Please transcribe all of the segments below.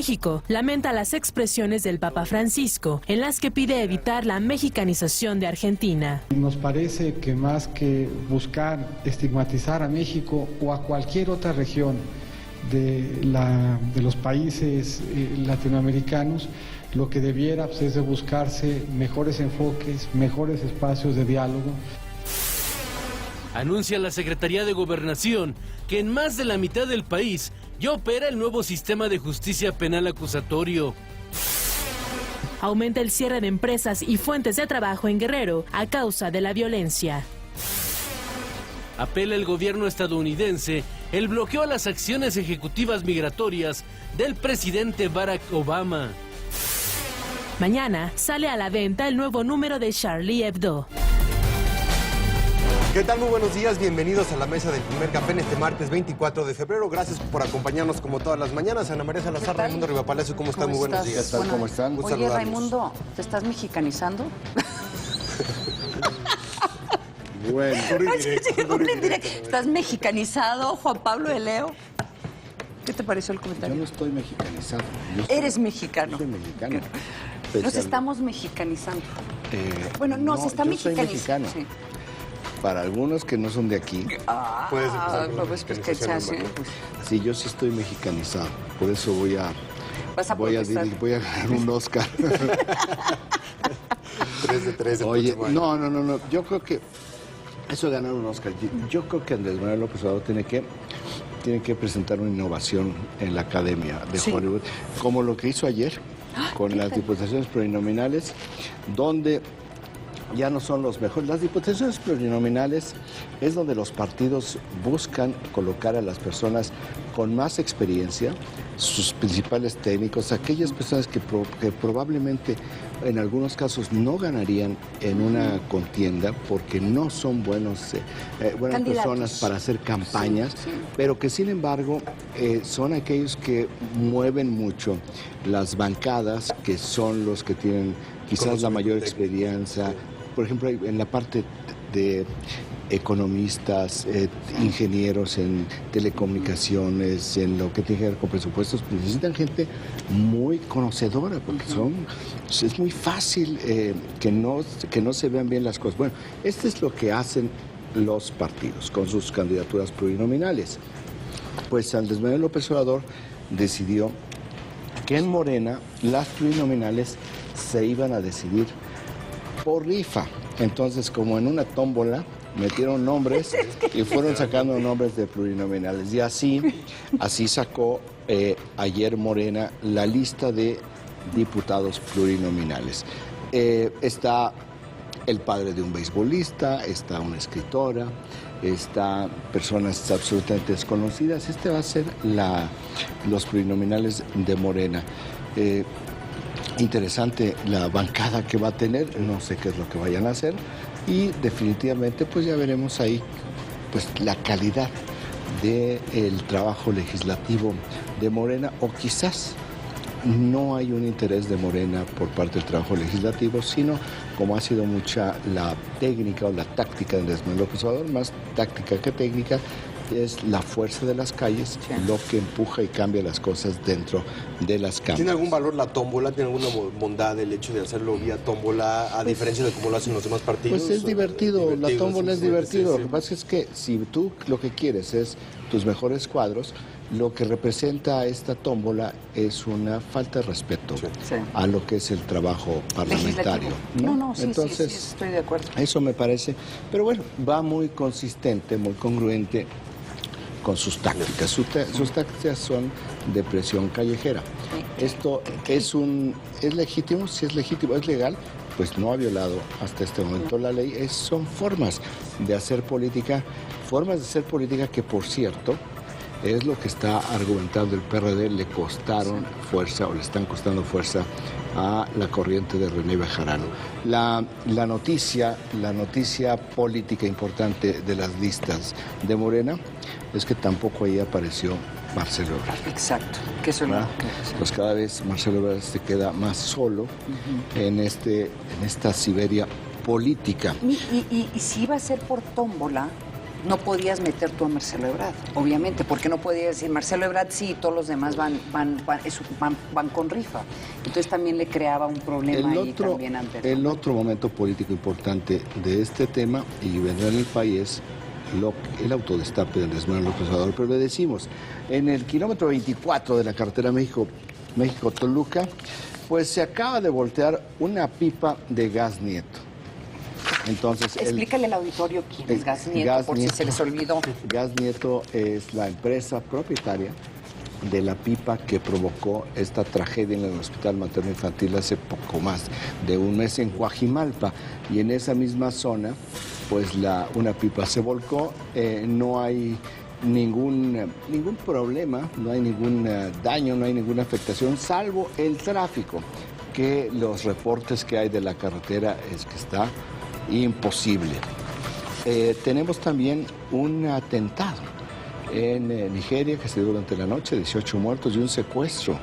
México lamenta las expresiones del Papa Francisco, en las que pide evitar la mexicanización de Argentina. Nos parece que más que buscar estigmatizar a México o a cualquier otra región de los países latinoamericanos, lo que debiera es de buscarse mejores enfoques, mejores espacios de diálogo. Anuncia la Secretaría de Gobernación que en más de la mitad del país ya opera el nuevo sistema de justicia penal acusatorio. Aumenta el cierre de empresas y fuentes de trabajo en Guerrero a causa de la violencia. Apela el gobierno estadounidense el bloqueo a las acciones ejecutivas migratorias del presidente Barack Obama. Mañana sale a la venta el nuevo número de Charlie Hebdo. ¿Qué tal? Muy buenos días, bienvenidos a la mesa del Primer Café en este martes 24 de febrero. Gracias por acompañarnos como todas las mañanas. Ana María Salazar, Raimundo Rivapalacio, ¿cómo están? Muy buenos días. ¿Qué tal? ¿Cómo están? Oye, Raimundo, ¿te estás mexicanizando? Bueno, ¿Estás mexicanizado, Juan Pablo de Leo? ¿Qué te pareció el comentario? yo no estoy mexicanizado. Eres mexicano. Soy mexicano. Nos estamos mexicanizando. Bueno, no, se está yo soy mexicanizando. mexicano. Para algunos que no son de aquí, Puedes empezar con la pues que se mexicanización, hace. Manuel. Pues, sí, yo sí estoy mexicanizado. Por eso voy a ganar un Oscar. 3 de 3 el Oye, próximo año. no. Yo creo que eso de ganar un Oscar, yo creo que Andrés Manuel López Obrador tiene que presentar una innovación en la Academia de Hollywood, como lo que hizo ayer con las diputaciones plurinominales, donde ya no son los mejores. Las diputaciones plurinominales es donde los partidos buscan colocar a las personas con más experiencia, sus principales técnicos, aquellas personas que probablemente en algunos casos no ganarían en una contienda porque no son buenas personas para hacer campañas, pero que sin embargo son aquellos que mueven mucho las bancadas, que son los que tienen quizás la mayor experiencia. Por ejemplo, en la parte de economistas, ingenieros en telecomunicaciones, en lo que tiene que ver con presupuestos, necesitan gente muy conocedora, porque es muy fácil que no se vean bien las cosas. Bueno, esto es lo que hacen los partidos con sus candidaturas plurinominales. Pues Andrés Manuel López Obrador decidió que en Morena las plurinominales se iban a decidir por rifa. Entonces, como en una tómbola, metieron nombres y fueron sacando nombres de plurinominales. Y así sacó ayer Morena la lista de diputados plurinominales. Está el padre de un beisbolista, está una escritora, está personas absolutamente desconocidas. Este va a ser los plurinominales de Morena. Interesante la bancada que va a tener, no sé qué es lo que vayan a hacer, y definitivamente pues ya veremos ahí pues la calidad del trabajo legislativo de Morena, o quizás no hay un interés de Morena por parte del trabajo legislativo, sino como ha sido mucha la técnica o la táctica de Andrés Manuel López Obrador, más táctica que técnica, es la fuerza de las calles lo que empuja y cambia las cosas dentro de las cámaras. ¿Tiene algún valor la tómbola? ¿Tiene alguna bondad el hecho de hacerlo vía tómbola, a diferencia de cómo lo hacen los demás partidos? Pues es divertido, la tómbola es divertido. Lo que pasa es que si tú lo que quieres es tus mejores cuadros, lo que representa esta tómbola es una falta de respeto a lo que es el trabajo parlamentario. Entonces, sí, estoy de acuerdo. Eso me parece, pero bueno, va muy consistente, muy congruente con sus tácticas. Sus tácticas son de presión callejera. Esto es legítimo, si es legítimo, es legal, pues no ha violado hasta este momento la ley. Son formas de hacer política que, por cierto, es lo que está argumentando el PRD, le costaron fuerza o le están costando fuerza a la corriente de René Bejarano. La noticia política importante de las listas de Morena es que tampoco ahí apareció Marcelo Ebrard. Exacto, que eso no. Pues cada vez Marcelo Ebrard se queda más solo en esta Siberia política. Y si iba a ser por tómbola, no podías meter tú a Marcelo Ebrard, obviamente, porque no podías decir Marcelo Ebrard sí y todos los demás van con rifa. Entonces también le creaba un problema ahí también ante el otro momento político importante de este tema, y vendrá en el país, el autodestape de Andrés Manuel López Obrador, pero le decimos, en el kilómetro 24 de la carretera México-Toluca, pues se acaba de voltear una pipa de gas Nieto. Entonces, explícale al auditorio quién es Gas Nieto, por si se les olvidó. Gas Nieto es la empresa propietaria de la pipa que provocó esta tragedia en el Hospital Materno Infantil hace poco más de un mes en Coajimalpa. Y en esa misma zona, pues una pipa se volcó, no hay ningún problema, no hay ningún daño, no hay ninguna afectación, salvo el tráfico, que los reportes que hay de la carretera es que está imposible. Tenemos también un atentado en Nigeria que se dio durante la noche, 18 muertos y un secuestro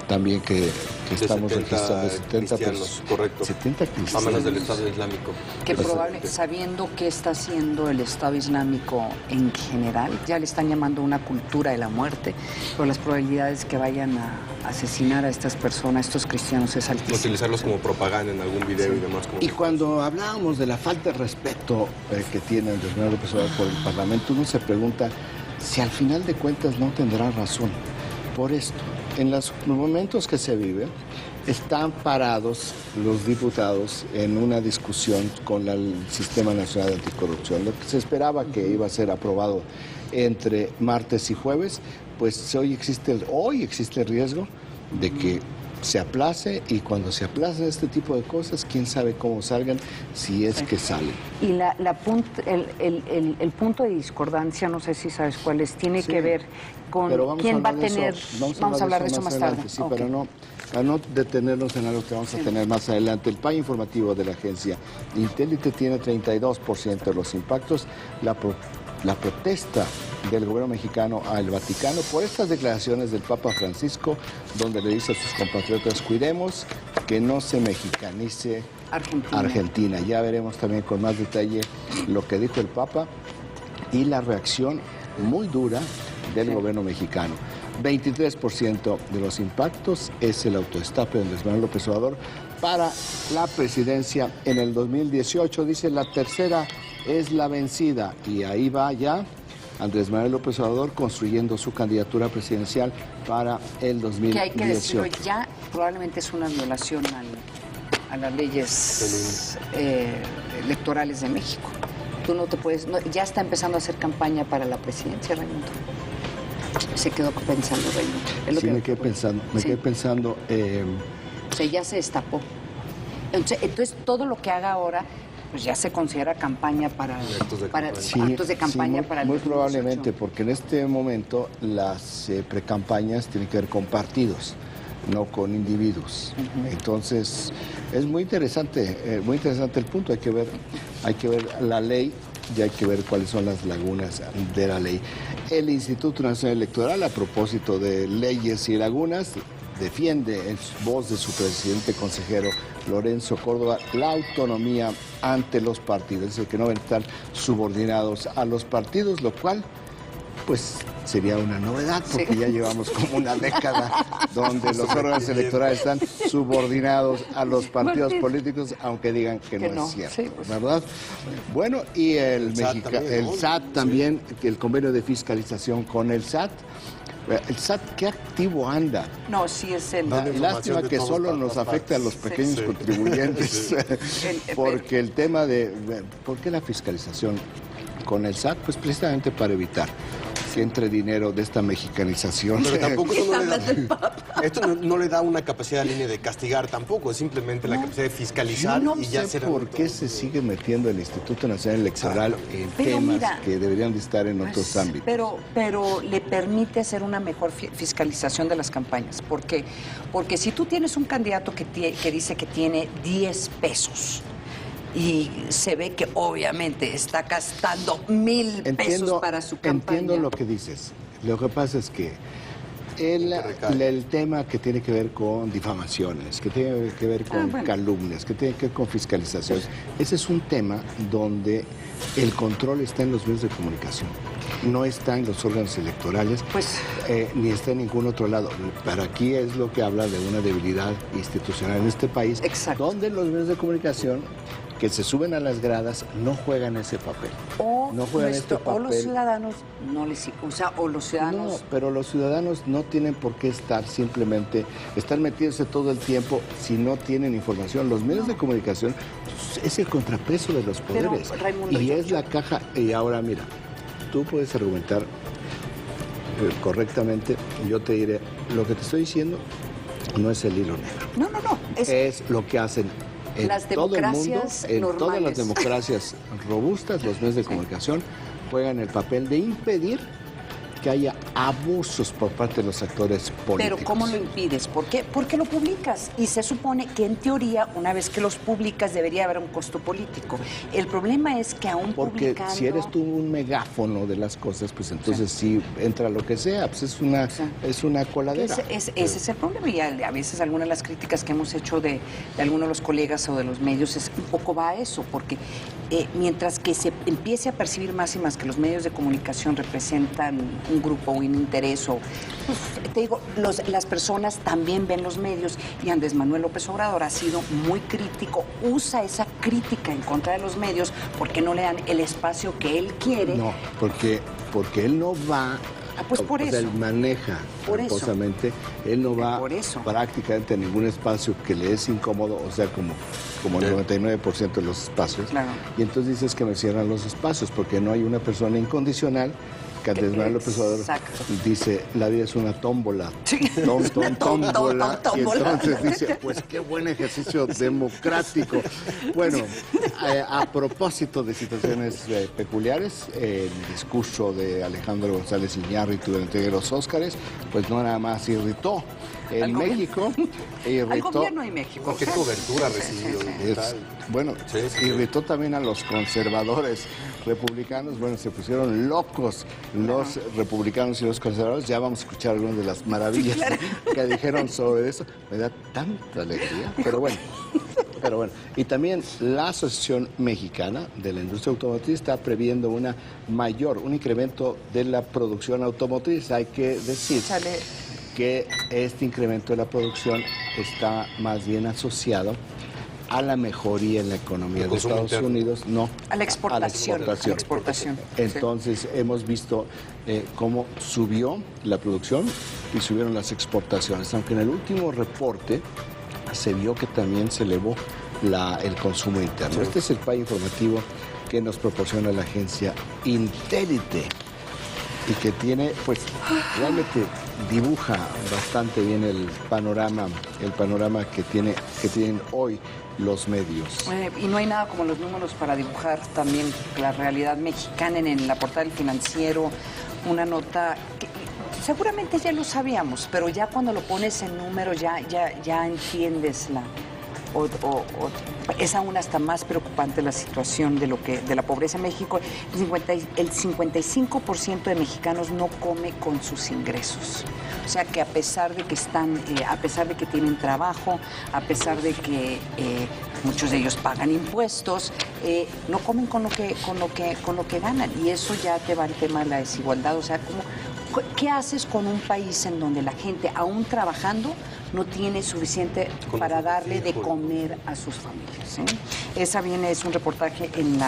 también que estamos registrando, 70 cristianos, correcto. 70 cristianos. A manos del Estado Islámico. Que probablemente, sabiendo qué está haciendo el Estado Islámico en general, ya le están llamando una cultura de la muerte, pero las probabilidades que vayan a asesinar a estas personas, estos cristianos, es altísimo. Utilizarlos como propaganda en algún video y demás. Y cuando hablábamos de la falta de respeto que tiene Andrés Manuel López Obrador por el Parlamento, uno se pregunta si al final de cuentas no tendrá razón por esto. En los momentos que se vive, están parados los diputados en una discusión con el Sistema Nacional de Anticorrupción. Lo que se esperaba que iba a ser aprobado entre martes y jueves, pues hoy existe el riesgo de que se aplace, y cuando se aplacen este tipo de cosas, quién sabe cómo salgan, si es que salen. Y el punto de discordancia, no sé si sabes cuál es, tiene que ver con quién va a tener... Vamos a hablar de eso más tarde. Sí, okay. Pero para no detenernos en algo que vamos a tener más adelante. El PAI informativo de la agencia Intélite tiene 32% de los impactos. La protesta del gobierno mexicano al Vaticano por estas declaraciones del Papa Francisco, donde le dice a sus compatriotas: cuidemos que no se mexicanice Argentina. Ya veremos también con más detalle lo que dijo el Papa y la reacción muy dura del gobierno mexicano. 23% de los impactos es el autodestape de Andrés Manuel López Obrador para la presidencia en el 2018. Dice, la tercera es la vencida, y ahí va ya Andrés Manuel López Obrador construyendo su candidatura presidencial para el 2018. Que hay que decirlo, ya probablemente es una violación a las leyes electorales de México. Tú no te puedes, ya está empezando a hacer campaña para la presidencia, Raimundo. Se quedó pensando, Raimundo. Sí, me quedé pensando. O sea, ya se destapó. Entonces, todo lo que haga ahora, pues ya se considera campaña para actos de campaña para el 2018. Muy probablemente, porque en este momento las precampañas tienen que ver con partidos, no con individuos. Entonces, es muy interesante el punto. Hay que ver la ley y hay que ver cuáles son las lagunas de la ley. El Instituto Nacional Electoral, a propósito de leyes y lagunas, defiende en voz de su presidente consejero Lorenzo Córdoba la autonomía ante los partidos, es decir, que no van a estar subordinados a los partidos, lo cual pues sería una novedad, porque ya llevamos como una década donde los órganos electorales están subordinados a los partidos políticos, aunque digan que no es cierto, sí, pues, ¿verdad? Bueno, y el SAT también, el convenio de fiscalización con el SAT. ¿El SAT qué activo anda? No, sí es el... Lástima que solo nos afecta a los pequeños contribuyentes, porque el tema de... ¿Por qué la fiscalización con el SAT? Pues precisamente para evitar que entre dinero de esta mexicanización. Pero tampoco esto no le da una capacidad de línea de castigar tampoco, es simplemente la capacidad de fiscalizar y ya sé por qué se sigue metiendo el Instituto Nacional Electoral en temas que deberían de estar en otros ámbitos. Pero le permite hacer una mejor fiscalización de las campañas. ¿Por qué? Porque si tú tienes un candidato que dice que tiene 10 pesos, y se ve que obviamente está gastando 1,000 pesos para su campaña. Entiendo lo que dices. Lo que pasa es que El tema que tiene que ver con difamaciones, que tiene que ver con calumnias, que tiene que ver con fiscalizaciones, ese es un tema donde el control está en los medios de comunicación, no está en los órganos electorales, ni está en ningún otro lado. Pero aquí es lo que habla de una debilidad institucional en este país, donde los medios de comunicación que se suben a las gradas no juegan ese papel. O los ciudadanos no les... O sea, o los ciudadanos... No, pero los ciudadanos no tienen por qué estar simplemente... Están metiéndose todo el tiempo si no tienen información. Los medios de comunicación es el contrapeso de los poderes. Pero, Raimundo, y es la caja... Y ahora, mira, tú puedes argumentar correctamente. Yo te diré, lo que te estoy diciendo no es el hilo negro. No. Es lo que hacen en todo el mundo, en todas las democracias robustas, los medios de comunicación juegan el papel de impedir que haya abusos por parte de los actores políticos. Pero ¿cómo lo impides? ¿Por qué? Porque lo publicas. Y se supone que en teoría, una vez que los publicas, debería haber un costo político. El problema es que aún porque publicando... si eres tú un megáfono de las cosas, pues entonces sí entra lo que sea, pues es una coladera. Ese es el problema. Y a veces algunas de las críticas que hemos hecho de algunos de los colegas o de los medios es un poco va a eso, porque mientras que se empiece a percibir más y más que los medios de comunicación representan un grupo o un interés, te digo, las personas también ven los medios, y Andrés Manuel López Obrador ha sido muy crítico, usa esa crítica en contra de los medios porque no le dan el espacio que él quiere. No, porque él no va... pues por eso. Él maneja tramposamente, él no va prácticamente a ningún espacio que le es incómodo, o sea, como el 99% de los espacios. Claro. Y entonces dices que me cierran los espacios porque no hay una persona incondicional. Que Andrés Manuel López Obrador dice, la vida es una tómbola, tómbola, y entonces dice, pues qué buen ejercicio democrático. Bueno, a propósito de situaciones peculiares, el discurso de Alejandro González Iñárritu durante los Óscares, pues no nada más irritó en México, al gobierno de México. ¿Qué cobertura recibió? Irritó también a los conservadores republicanos. Bueno, se pusieron locos los republicanos y los conservadores. Ya vamos a escuchar algunas de las maravillas que dijeron sobre eso. Me da tanta alegría, pero bueno. Y también la Asociación Mexicana de la Industria Automotriz está previendo un incremento de la producción automotriz. Hay que decir que este incremento de la producción está más bien asociado a la mejoría en la economía de Estados Unidos, no a la exportación. Entonces hemos visto cómo subió la producción y subieron las exportaciones, aunque en el último reporte se vio que también se elevó el consumo interno. Este es el país informativo que nos proporciona la agencia Intérite y que tiene, pues, realmente dibuja bastante bien el panorama que tienen hoy los medios. Y no hay nada como los números para dibujar también la realidad mexicana. En la portada del Financiero, una nota que seguramente ya lo sabíamos, pero ya cuando lo pones en números ya entiendes es aún hasta más preocupante la situación de la pobreza en México. El 55% de mexicanos no come con sus ingresos. O sea que a pesar de que tienen trabajo, a pesar de que muchos de ellos pagan impuestos, no comen con lo que ganan. Y eso ya te va al tema de la desigualdad. O sea, ¿qué haces con un país en donde la gente, aún trabajando, no tiene suficiente para darle de comer a sus familias? Esa viene, es un reportaje en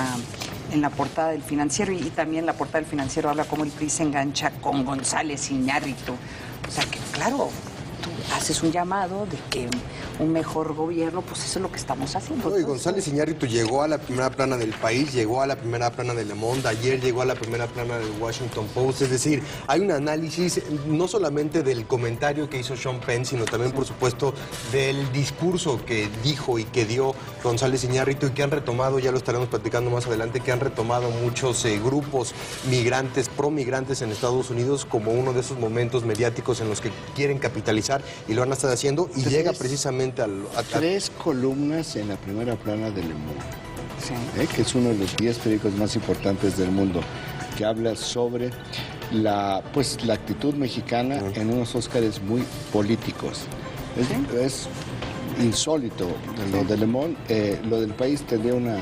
la portada del Financiero, y también la portada del Financiero habla cómo el PRI se engancha con González Iñárritu. O sea que, claro, tú haces un llamado de que un mejor gobierno, pues eso es lo que estamos haciendo. Y González Iñárritu llegó a la primera plana del País, llegó a la primera plana de Le Monde, ayer llegó a la primera plana del Washington Post. Es decir, hay un análisis no solamente del comentario que hizo Sean Penn, sino también, por supuesto, del discurso que dijo y que dio González Iñárritu, y que han retomado, ya lo estaremos platicando más adelante, que han retomado muchos grupos migrantes, promigrantes en Estados Unidos, como uno de esos momentos mediáticos en los que quieren capitalizar, y lo van a estar haciendo, y llega precisamente a 3 columnas en la primera plana de Le Monde, que es uno de los 10 periódicos más importantes del mundo, que habla sobre la actitud mexicana en unos Óscares muy políticos. Es insólito lo de Le Monde. Lo del país tendría una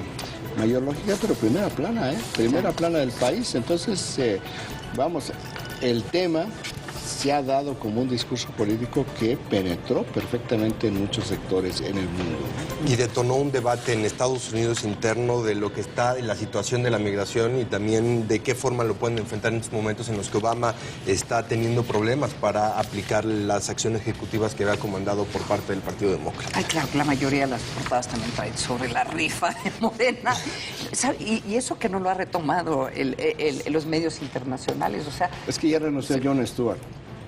mayor lógica, pero primera plana del país. Entonces, el tema se ha dado como un discurso político que penetró perfectamente en muchos sectores en el mundo. Y detonó un debate en Estados Unidos interno de lo que está en la situación de la migración y también de qué forma lo pueden enfrentar en estos momentos en los que Obama está teniendo problemas para aplicar las acciones ejecutivas que había comandado por parte del Partido Demócrata. Ay, claro, la mayoría de las portadas también traen sobre la rifa de Morena. Y eso que no lo ha retomado los medios internacionales, o sea... Es que ya renunció Jon Stewart.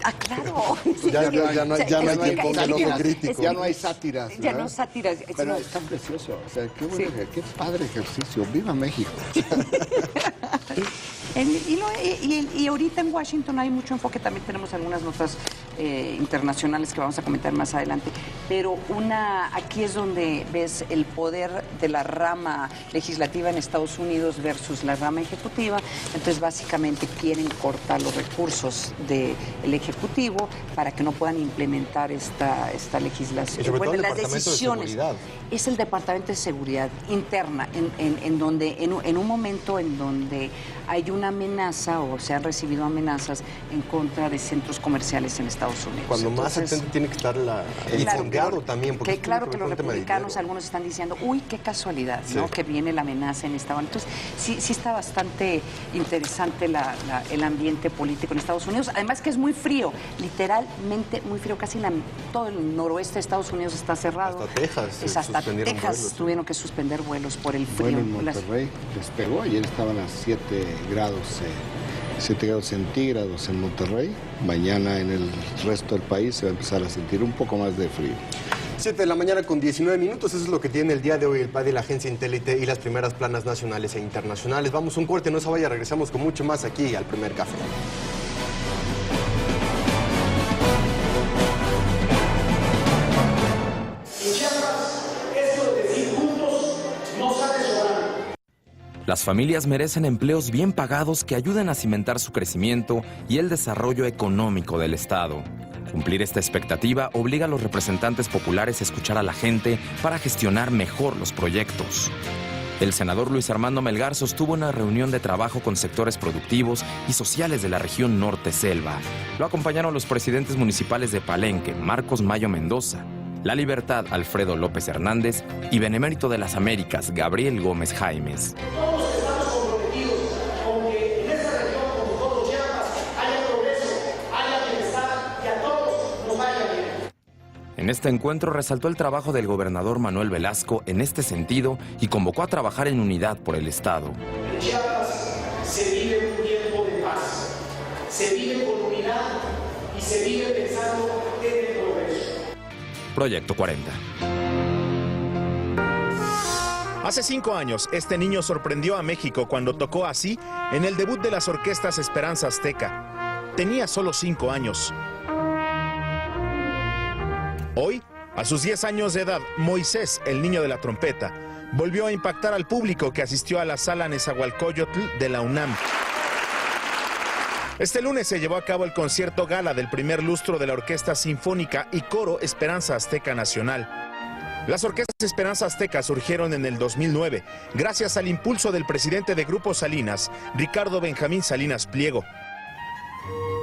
Ah, claro. Ya no hay quien ponga el ojo crítico. Ya no hay sátiras. Ya no sátiras. Pero está precioso. O sea, qué bueno, qué padre ejercicio. ¡Viva México! Y ahorita en Washington hay mucho enfoque, también tenemos algunas notas internacionales que vamos a comentar más adelante, pero aquí es donde ves el poder de la rama legislativa en Estados Unidos versus la rama ejecutiva. Entonces básicamente quieren cortar los recursos del Ejecutivo para que no puedan implementar esta legislación. Y sobre todo el las Departamento decisiones. de Seguridad. Es el Departamento de Seguridad Interna, en un momento en donde hay una amenaza o se han recibido amenazas en contra de centros comerciales en Estados Unidos. Cuando más atento tiene que estar y fondeado también. Porque claro que los republicanos, algunos están diciendo, uy, qué casualidad, ¿no? Que viene la amenaza en esta... Entonces, sí está bastante interesante el ambiente político en Estados Unidos. Además que es muy frío, literalmente muy frío. Casi todo el noroeste de Estados Unidos está cerrado. Hasta Texas. Hasta Texas tuvieron que suspender vuelos por el frío. Bueno, en Monterrey despegó. Ayer estaban a 7 grados centígrados en Monterrey. Mañana en el resto del país se va a empezar a sentir un poco más de frío. 7 de la mañana con 19 minutos, eso es lo que tiene el día de hoy el PAD y la agencia Intélite y las primeras planas nacionales e internacionales. Vamos a un corte, no se vaya, regresamos con mucho más aquí al Primer Café. Las familias merecen empleos bien pagados que ayuden a cimentar su crecimiento y el desarrollo económico del Estado. Cumplir esta expectativa obliga a los representantes populares a escuchar a la gente para gestionar mejor los proyectos. El senador Luis Armando Melgar sostuvo una reunión de trabajo con sectores productivos y sociales de la región Norte Selva. Lo acompañaron los presidentes municipales de Palenque, Marcos Mayo Mendoza, La Libertad, Alfredo López Hernández, y Benemérito de las Américas, Gabriel Gómez Jaimes. Todos estamos comprometidos con que en esta región, como todo Chiapas, haya progreso, haya bienestar y a todos nos vaya bien. En este encuentro resaltó el trabajo del gobernador Manuel Velasco en este sentido y convocó a trabajar en unidad por el Estado. En Chiapas se vive un tiempo de paz, se vive con unidad y se vive pensando en el progreso. Proyecto 40. Hace 5 años, este niño sorprendió a México cuando tocó así en el debut de las orquestas Esperanza Azteca. Tenía solo 5 años. Hoy, a sus 10 años de edad, Moisés, el niño de la trompeta, volvió a impactar al público que asistió a la sala Nezahualcóyotl de la UNAM. Este lunes se llevó a cabo el concierto gala del primer lustro de la Orquesta Sinfónica y Coro Esperanza Azteca Nacional. Las orquestas Esperanza Azteca surgieron en el 2009, gracias al impulso del presidente de Grupo Salinas, Ricardo Benjamín Salinas Pliego.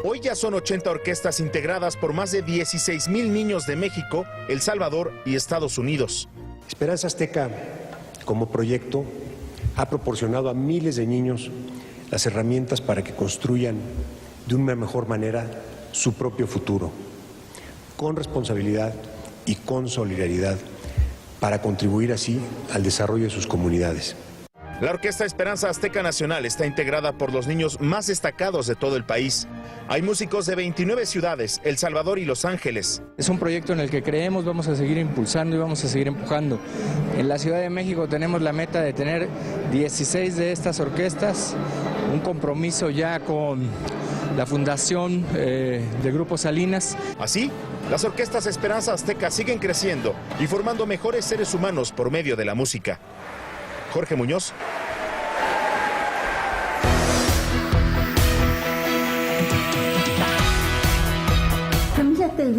Hoy ya son 80 orquestas integradas por más de 16,000 niños de México, El Salvador y Estados Unidos. Esperanza Azteca, como proyecto, ha proporcionado a miles de niños las herramientas para que construyan de una mejor manera su propio futuro, con responsabilidad y con solidaridad, para contribuir así al desarrollo de sus comunidades. La Orquesta Esperanza Azteca Nacional está integrada por los niños más destacados de todo el país. Hay músicos de 29 ciudades, El Salvador y Los Ángeles. Es un proyecto en el que creemos, vamos a seguir impulsando y vamos a seguir empujando. En la Ciudad de México tenemos la meta de tener 16 de estas orquestas, un compromiso ya con la fundación del Grupo Salinas. Así, las orquestas Esperanza Azteca siguen creciendo y formando mejores seres humanos por medio de la música. Jorge Muñoz.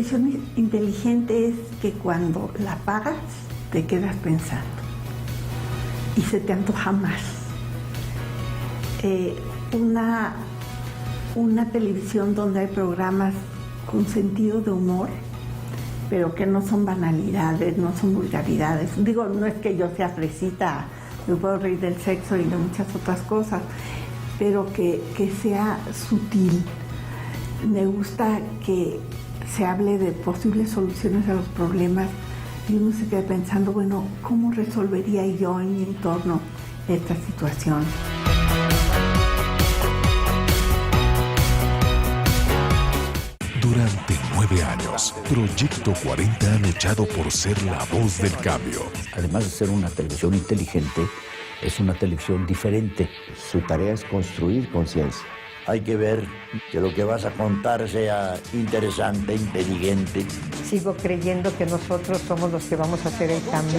televisión inteligente es que cuando la apagas te quedas pensando y se te antoja más. Una televisión donde hay programas con sentido de humor, pero que no son banalidades, no son vulgaridades. Digo, no es que yo sea fresita, me puedo reír del sexo y de muchas otras cosas, pero que sea sutil. Me gusta que se hable de posibles soluciones a los problemas y uno se queda pensando, bueno, ¿cómo resolvería yo en mi entorno esta situación? Durante 9 años, Proyecto 40 ha luchado por ser la voz del cambio. Además de ser una televisión inteligente, es una televisión diferente. Su tarea es construir conciencia. Hay que ver que lo que vas a contar sea interesante, inteligente. Sigo creyendo que nosotros somos los que vamos a hacer el cambio.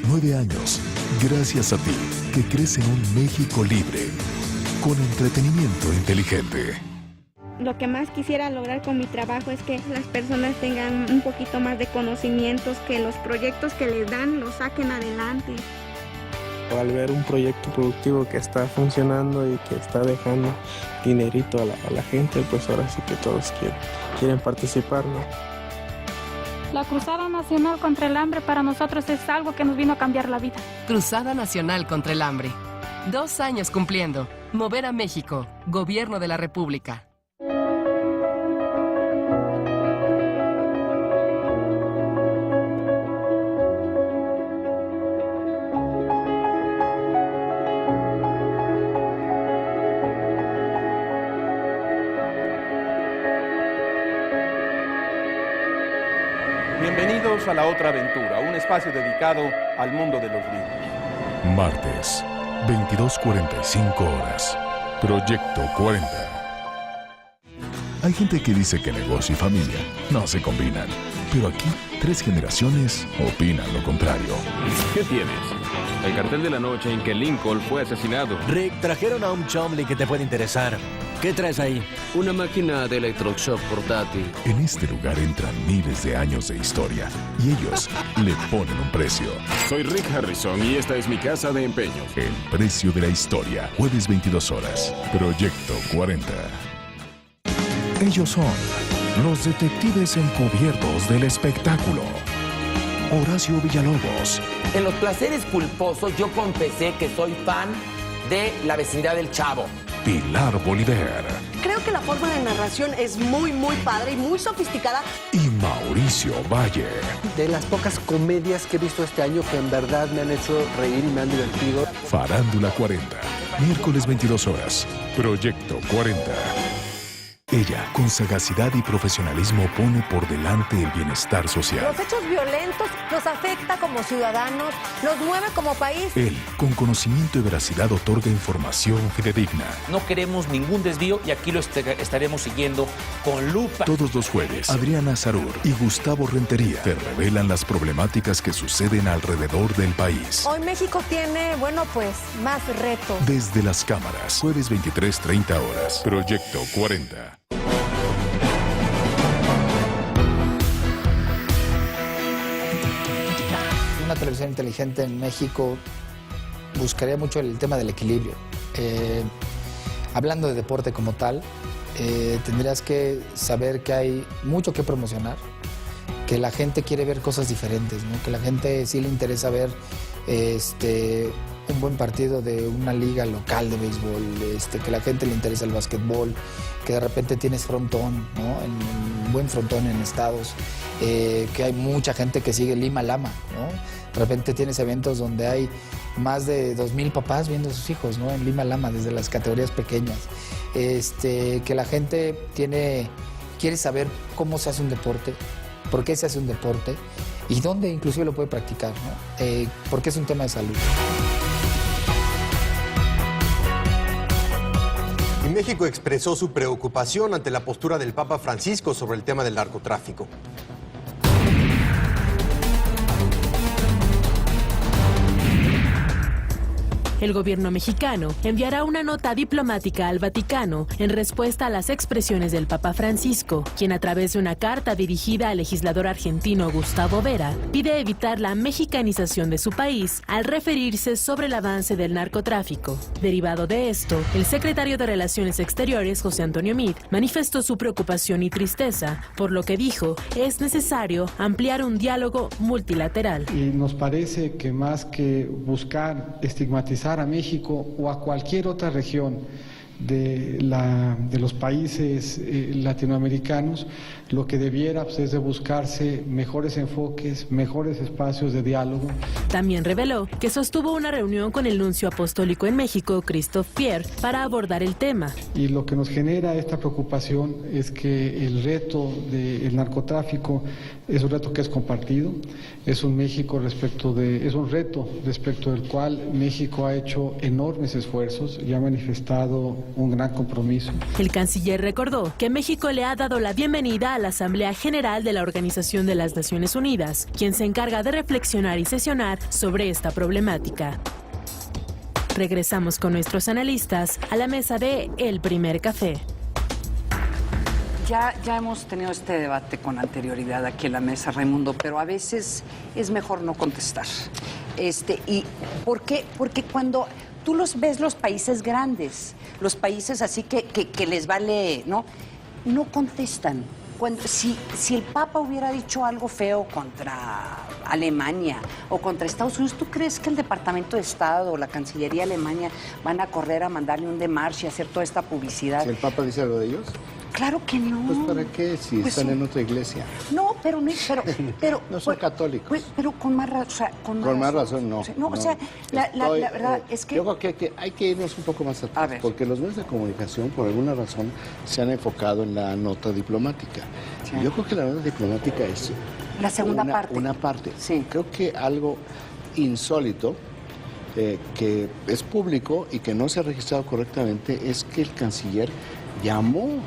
9 años, gracias a ti, que crees en un México libre, con entretenimiento inteligente. Lo que más quisiera lograr con mi trabajo es que las personas tengan un poquito más de conocimientos, que los proyectos que les dan los saquen adelante. Al ver un proyecto productivo que está funcionando y que está dejando dinerito a la gente, pues ahora sí que todos quieren participar, ¿no? La Cruzada Nacional contra el Hambre para nosotros es algo que nos vino a cambiar la vida. Cruzada Nacional contra el Hambre. 2 años cumpliendo. Mover a México. Gobierno de la República. Bienvenidos a La Otra Aventura, un espacio dedicado al mundo de los libros. Martes, 22:45 horas. Proyecto 40. Hay gente que dice que negocio y familia no se combinan, pero aquí 3 generaciones opinan lo contrario. ¿Qué tienes? El cartel de la noche en que Lincoln fue asesinado. Rick, trajeron a un chomli que te puede interesar. ¿Qué traes ahí? Una máquina de electroshock portátil. En este lugar entran miles de años de historia y ellos le ponen un precio. Soy Rick Harrison y esta es mi casa de empeño. El precio de la historia, jueves 22 horas. Proyecto 40. Ellos son los detectives encubiertos del espectáculo. Horacio Villalobos. En Los Placeres Culposos yo confesé que soy fan de La Vecindad del Chavo. Pilar Bolívar. Creo que la forma de narración es muy padre y muy sofisticada. Y Mauricio Valle. De las pocas comedias que he visto este año que en verdad me han hecho reír y me han divertido. Farándula 40. Miércoles 22 horas. Proyecto 40. Ella, con sagacidad y profesionalismo, pone por delante el bienestar social. Los hechos violentos nos afecta como ciudadanos, nos mueve como país. Él, con conocimiento y veracidad, otorga información fidedigna. No queremos ningún desvío y aquí lo estaremos siguiendo con lupa. Todos los jueves, Adriana Zarur y Gustavo Rentería te revelan las problemáticas que suceden alrededor del país. Hoy México tiene, más retos. Desde las cámaras, jueves 23:30 horas. Proyecto 40. Una televisión inteligente en México buscaría mucho el tema del equilibrio. Hablando de deporte como tal, tendrías que saber que hay mucho que promocionar, que la gente quiere ver cosas diferentes, ¿no? Que la gente sí le interesa ver un buen partido de una liga local de béisbol, que la gente le interesa el básquetbol, que de repente tienes frontón, ¿no? Un buen frontón en estados, que hay mucha gente que sigue Lima Lama, ¿no? De repente tienes eventos donde hay más de 2,000 papás viendo a sus hijos, ¿no? En Lima Lama, desde las categorías pequeñas. Que la gente quiere saber cómo se hace un deporte, por qué se hace un deporte y dónde inclusive lo puede practicar, ¿no? Porque es un tema de salud. Y México expresó su preocupación ante la postura del Papa Francisco sobre el tema del narcotráfico. El gobierno mexicano enviará una nota diplomática al Vaticano en respuesta a las expresiones del Papa Francisco, quien a través de una carta dirigida al legislador argentino Gustavo Vera pide evitar la mexicanización de su país al referirse sobre el avance del narcotráfico. Derivado de esto, el secretario de Relaciones Exteriores, José Antonio Meade, manifestó su preocupación y tristeza, por lo que dijo es necesario ampliar un diálogo multilateral. Y nos parece que más que buscar estigmatizar a México o a cualquier otra región de los países latinoamericanos, lo que debiera es de buscarse mejores enfoques, mejores espacios de diálogo. También reveló que sostuvo una reunión con el nuncio apostólico en México, Christophe Pierre, para abordar el tema. Y lo que nos genera esta preocupación es que el reto del narcotráfico es un reto que es compartido, es un reto respecto del cual México ha hecho enormes esfuerzos y ha manifestado un gran compromiso. El canciller recordó que México le ha dado la bienvenida a la Asamblea General de la Organización de las Naciones Unidas, quien se encarga de reflexionar y sesionar sobre esta problemática. Regresamos con nuestros analistas a la mesa de El Primer Café. Ya hemos tenido este debate con anterioridad aquí en la mesa, Raimundo, pero a veces es mejor no contestar. ¿Y por qué? Porque cuando tú ves los países grandes, los países así que les vale, no contestan. Si el Papa hubiera dicho algo feo contra Alemania o contra Estados Unidos, ¿tú crees que el Departamento de Estado o la Cancillería Alemania van a correr a mandarle un demarche y hacer toda esta publicidad? ¿Si el Papa dice algo de ellos? Claro que no. Pues ¿para qué? Si están en otra iglesia. No, pero no son católicos. Pero con más razón. Con más razón, no. O sea, la verdad es que... Yo creo que hay que irnos un poco más atrás, porque los medios de comunicación, por alguna razón, se han enfocado en la nota diplomática. Sí. Yo creo que la nota diplomática es... La segunda parte. Una parte. Sí. Creo que algo insólito, que es público y que no se ha registrado correctamente, es que el canciller llamó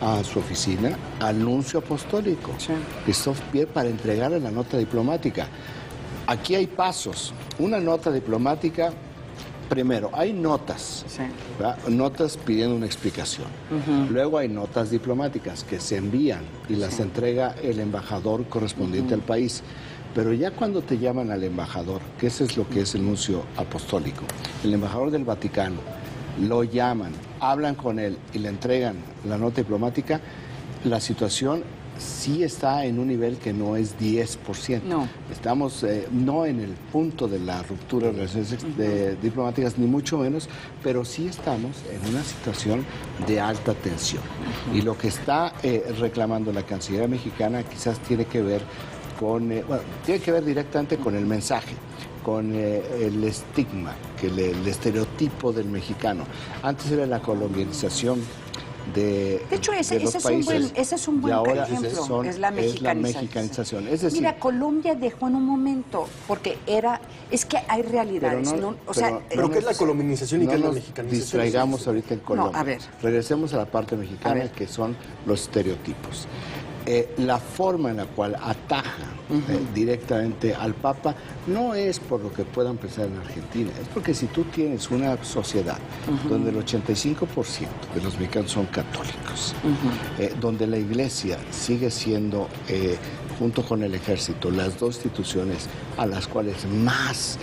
a su oficina al nuncio apostólico, Christophe Pierre, para entregarle la nota diplomática. Aquí hay pasos. Una nota diplomática, primero, hay notas, notas pidiendo una explicación. Luego hay notas diplomáticas que se envían y las entrega el embajador correspondiente al país. Pero ya cuando te llaman al embajador, que eso es lo que es el nuncio apostólico, el embajador del Vaticano, lo llaman, hablan con él y le entregan la nota diplomática, la situación sí está en un nivel que no es 10%. No. Estamos no en el punto de la ruptura de relaciones diplomáticas, ni mucho menos, pero sí estamos en una situación de alta tensión. Y lo que está reclamando la Cancillería mexicana quizás tiene que ver con, tiene que ver directamente con el mensaje, con el estigma, el estereotipo del mexicano. Antes era la colombianización de hecho, ese es un buen ejemplo, es la mexicanización. Es decir, mira, Colombia dejó en un momento, porque es que hay realidades. Pero ¿qué es la colombianización y qué es la mexicanización? Distraigamos ahorita en Colombia. No, a ver. Regresemos a la parte mexicana, que son los estereotipos. La forma en la cual ataja directamente al Papa no es por lo que puedan pensar en Argentina, es porque si tú tienes una sociedad donde el 85% de los mexicanos son católicos, donde la iglesia sigue siendo, junto con el ejército, las dos instituciones a las cuales más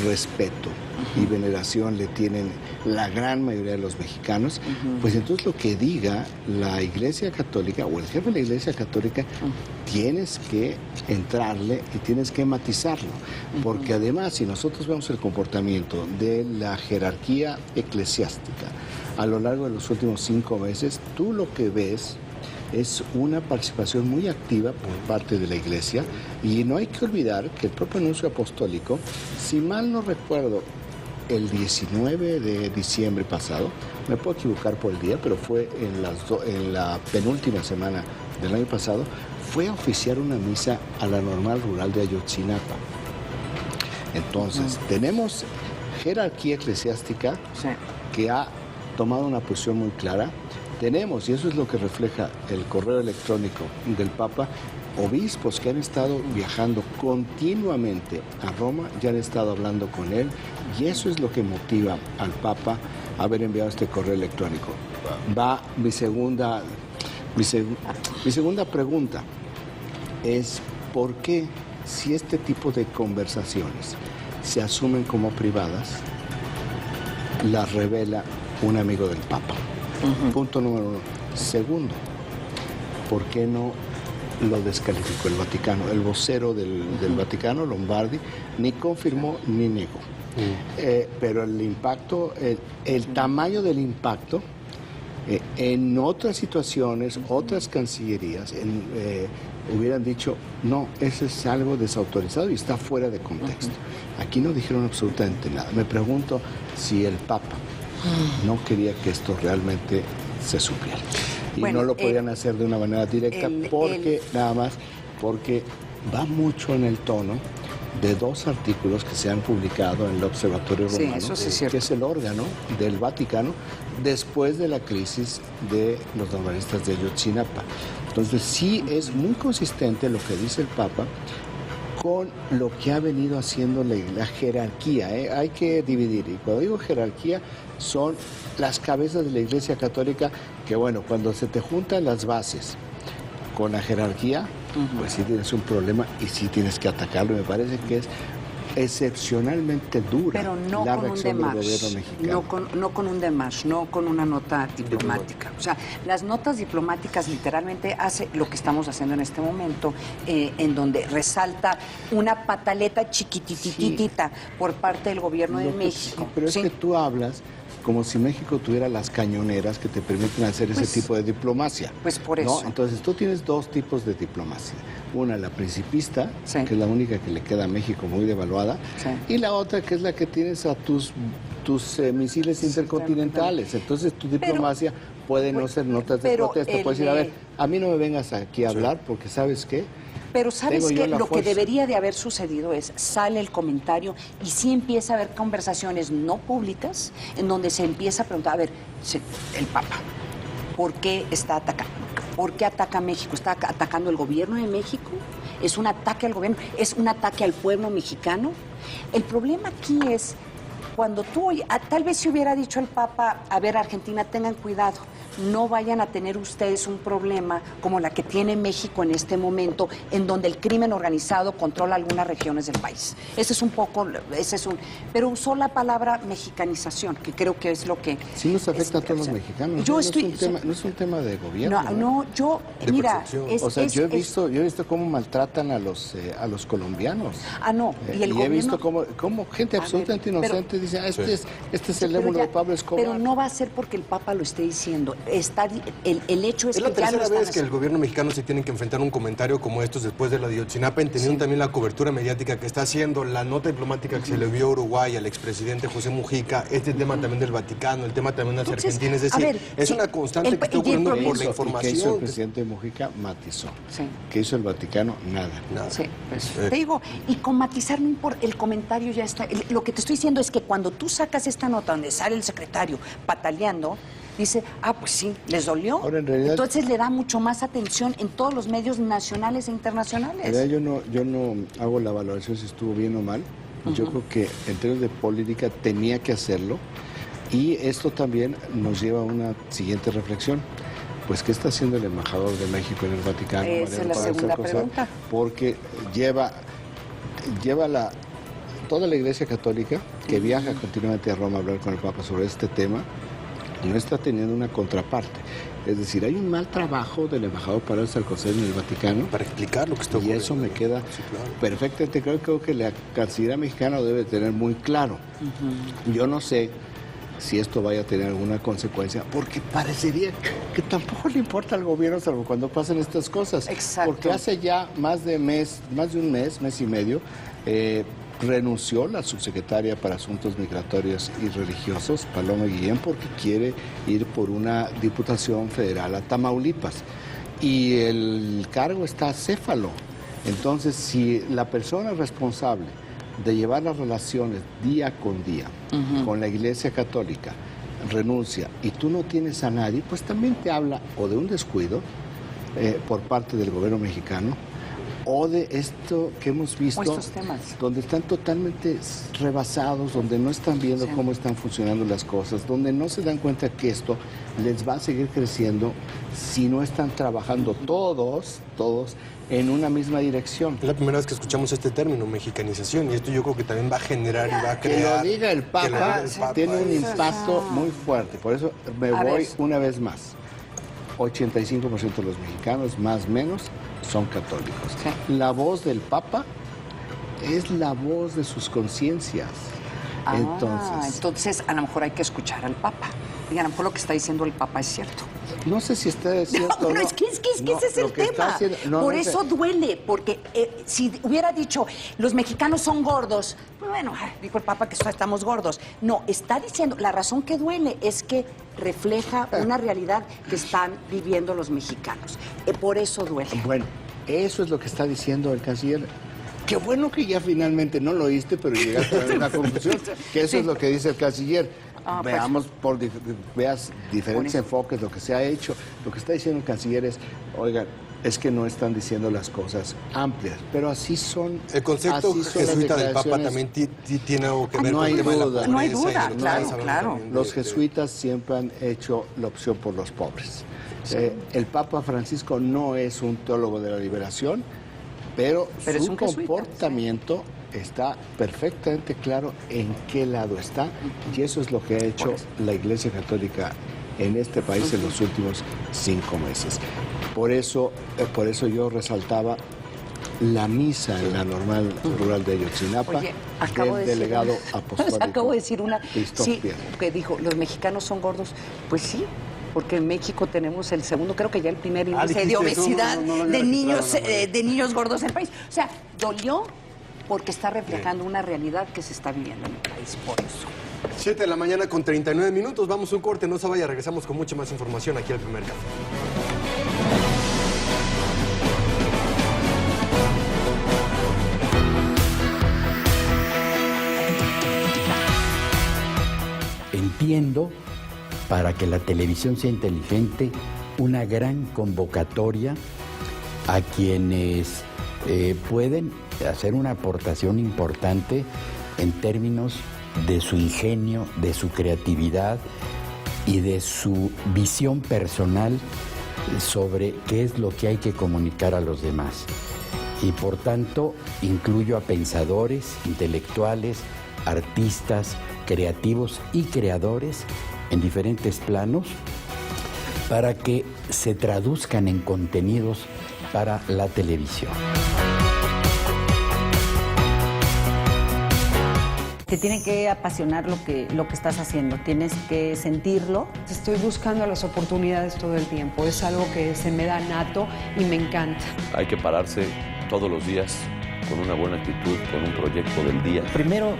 respeto y veneración le tienen la gran mayoría de los mexicanos, pues entonces lo que diga la Iglesia Católica o el jefe de la Iglesia Católica, tienes que entrarle y tienes que matizarlo, porque además si nosotros vemos el comportamiento de la jerarquía eclesiástica a lo largo de los últimos 5 meses, tú lo que ves es una participación muy activa por parte de la Iglesia, y no hay que olvidar que el propio nuncio apostólico, si mal no recuerdo, el 19 de diciembre pasado, me puedo equivocar por el día, pero fue en la penúltima semana del año pasado, fue a oficiar una misa a la Normal Rural de Ayotzinapa. Entonces, tenemos jerarquía eclesiástica que ha tomado una posición muy clara. tenemos, y eso es lo que refleja el correo electrónico del Papa, obispos que han estado viajando continuamente a Roma, ya han estado hablando con él, y eso es lo que motiva al Papa a haber enviado este correo electrónico. Va mi segunda pregunta es ¿por qué, si este tipo de conversaciones se asumen como privadas, las revela un amigo del Papa? Punto número 1. Segundo, ¿por qué no lo descalificó el Vaticano? El vocero del Vaticano, Lombardi, ni confirmó ni negó. Pero el impacto, el tamaño del impacto, en otras situaciones, otras cancillerías hubieran dicho, no, eso es algo desautorizado y está fuera de contexto. Aquí no dijeron absolutamente nada. Me pregunto si el Papa no quería que esto realmente se supiera. Y bueno, no lo podían hacer de una manera directa porque va mucho en el tono de 2 artículos que se han publicado en el Observatorio Romano, que es el órgano del Vaticano después de la crisis de los normalistas de Ayotzinapa. Entonces sí es muy consistente lo que dice el Papa con lo que ha venido haciendo la jerarquía. Hay que dividir, y cuando digo jerarquía son las cabezas de la Iglesia Católica, que bueno, cuando se te juntan las bases con la jerarquía, pues sí tienes un problema y sí tienes que atacarlo. Me parece que es excepcionalmente dura la reacción del gobierno mexicano. No con un démarche, no con una nota diplomática. O sea, las notas diplomáticas literalmente hace lo que estamos haciendo en este momento, en donde resalta una pataleta chiquitititita por parte del gobierno de México. Pero es que tú hablas como si México tuviera las cañoneras que te permiten hacer ese tipo de diplomacia. Pues por eso. ¿No? Entonces tú tienes 2 tipos de diplomacia. Una, la principista, que es la única que le queda a México muy devaluada, y la otra que es la que tienes a tus misiles intercontinentales. Entonces tu diplomacia puede no ser notas de protesta. Puedes decir, a ver, a mí no me vengas aquí a hablar porque ¿sabes qué? Pero ¿sabes qué? Lo que debería de haber sucedido es, sale el comentario y sí empieza a haber conversaciones no públicas en donde se empieza a preguntar, a ver, el Papa, ¿por qué está atacando? ¿Por qué ataca a México? ¿Está atacando el gobierno de México? ¿Es un ataque al gobierno? ¿Es un ataque al pueblo mexicano? El problema aquí es, cuando tú, tal vez si hubiera dicho el Papa, a ver, Argentina, tengan cuidado, no vayan a tener ustedes un problema como la que tiene México en este momento, en donde el crimen organizado controla algunas regiones del país. Pero usó la palabra mexicanización, que creo que es lo que... Sí nos afecta a todos los mexicanos. No es un tema de gobierno. Mira... yo he visto cómo maltratan a los colombianos. Y el gobierno... he visto cómo gente absolutamente inocente dice, este es el émulo de Pablo Escobar. Pero no va a ser porque el Papa lo esté diciendo. El hecho es que ya lo están haciendo. Es la tercera vez que el gobierno mexicano se tiene que enfrentar a un comentario como estos después de la de Ayotzinapa, entendiendo también la cobertura mediática que está haciendo, la nota diplomática que se le vio a Uruguay al expresidente José Mujica, este tema también del Vaticano, el tema también de Argentina. Es decir, es una constante que está ocurriendo por la información. ¿Qué hizo el presidente Mujica? Matizó. ¿Qué hizo el Vaticano? Nada. Te digo, y con matizar no importa, el comentario ya está. Lo que te estoy diciendo es que cuando tú sacas esta nota donde sale el secretario pataleando, dice, pues sí, les dolió. Ahora, en realidad, entonces le da mucho más atención en todos los medios nacionales e internacionales. En realidad yo no hago la valoración si estuvo bien o mal. Yo creo que en términos de política tenía que hacerlo. Y esto también nos lleva a una siguiente reflexión. Pues, ¿qué está haciendo el embajador de México en el Vaticano? Esa es la segunda pregunta. Porque lleva toda la Iglesia Católica, que viaja continuamente a Roma a hablar con el Papa sobre este tema, no está teniendo una contraparte. Es decir, hay un mal trabajo del embajador para irse al Consejo en el Vaticano. Para explicar lo que está ocurriendo. Y eso me queda perfectamente claro. Creo que la Cancillería mexicana lo debe tener muy claro. Yo no sé si esto vaya a tener alguna consecuencia, porque parecería que tampoco le importa al gobierno, salvo cuando pasan estas cosas. Exacto. Porque hace ya más de un mes y medio, renunció la subsecretaria para Asuntos Migratorios y Religiosos, Paloma Guillén, porque quiere ir por una diputación federal a Tamaulipas. Y el cargo está acéfalo. Entonces, si la persona responsable de llevar las relaciones día con día con la Iglesia Católica renuncia y tú no tienes a nadie, pues también te habla o de un descuido por parte del gobierno mexicano o de esto que hemos visto, estos temas, donde están totalmente rebasados, donde no están viendo cómo están funcionando las cosas, donde no se dan cuenta que esto les va a seguir creciendo si no están trabajando todos en una misma dirección. Es la primera vez que escuchamos este término, mexicanización, y esto yo creo que también va a generar y va a crear... Que lo diga el Papa, tiene un impacto muy fuerte, por eso me voy una vez más. 85% de los mexicanos, más o menos, son católicos. Sí. La voz del Papa es la voz de sus conciencias. Entonces, a lo mejor hay que escuchar al Papa. Y a lo mejor lo que está diciendo el Papa es cierto. No sé si está cierto. No, es que ese es el tema. Por eso duele, porque si hubiera dicho, los mexicanos son gordos, pues bueno, dijo el Papa que estamos gordos. No, está diciendo, la razón que duele es que refleja una realidad que están viviendo los mexicanos. Por eso duele. Bueno, eso es lo que está diciendo el canciller. Qué bueno que ya finalmente no lo oíste, pero llegaste a una conclusión, que eso es lo que dice el canciller. Veamos, veas diferentes enfoques, lo que se ha hecho. Lo que está diciendo el canciller es, oigan, es que no están diciendo las cosas amplias, pero así son. El concepto jesuita del Papa también tiene algo que ver con el tema de la pobreza. No hay duda, claro. Los jesuitas siempre han hecho la opción por los pobres. Sí. El Papa Francisco no es un teólogo de la liberación, pero su comportamiento está perfectamente claro en qué lado está, y eso es lo que ha hecho la Iglesia Católica en este país en los últimos 5 meses. Por eso yo resaltaba la misa en la normal rural de Ayotzinapa del delegado apostólico. Acabo de decir una, que dijo, los mexicanos son gordos. Pues sí, porque en México tenemos el segundo, creo que ya el primer índice de obesidad de niños gordos en el país. O sea, dolió porque está reflejando una realidad que se está viviendo en el país, por eso. 7 de la mañana con 39 minutos, vamos a un corte, no se vaya, regresamos con mucha más información aquí al Primer Café. Entiendo, para que la televisión sea inteligente, una gran convocatoria a quienes pueden hacer una aportación importante en términos de su ingenio, de su creatividad y de su visión personal sobre qué es lo que hay que comunicar a los demás. Y por tanto, incluyo a pensadores, intelectuales, artistas, creativos y creadores en diferentes planos para que se traduzcan en contenidos para la televisión. Te tiene que apasionar lo que estás haciendo, tienes que sentirlo. Estoy buscando las oportunidades todo el tiempo, es algo que se me da nato y me encanta. Hay que pararse todos los días con una buena actitud, con un proyecto del día. Primero,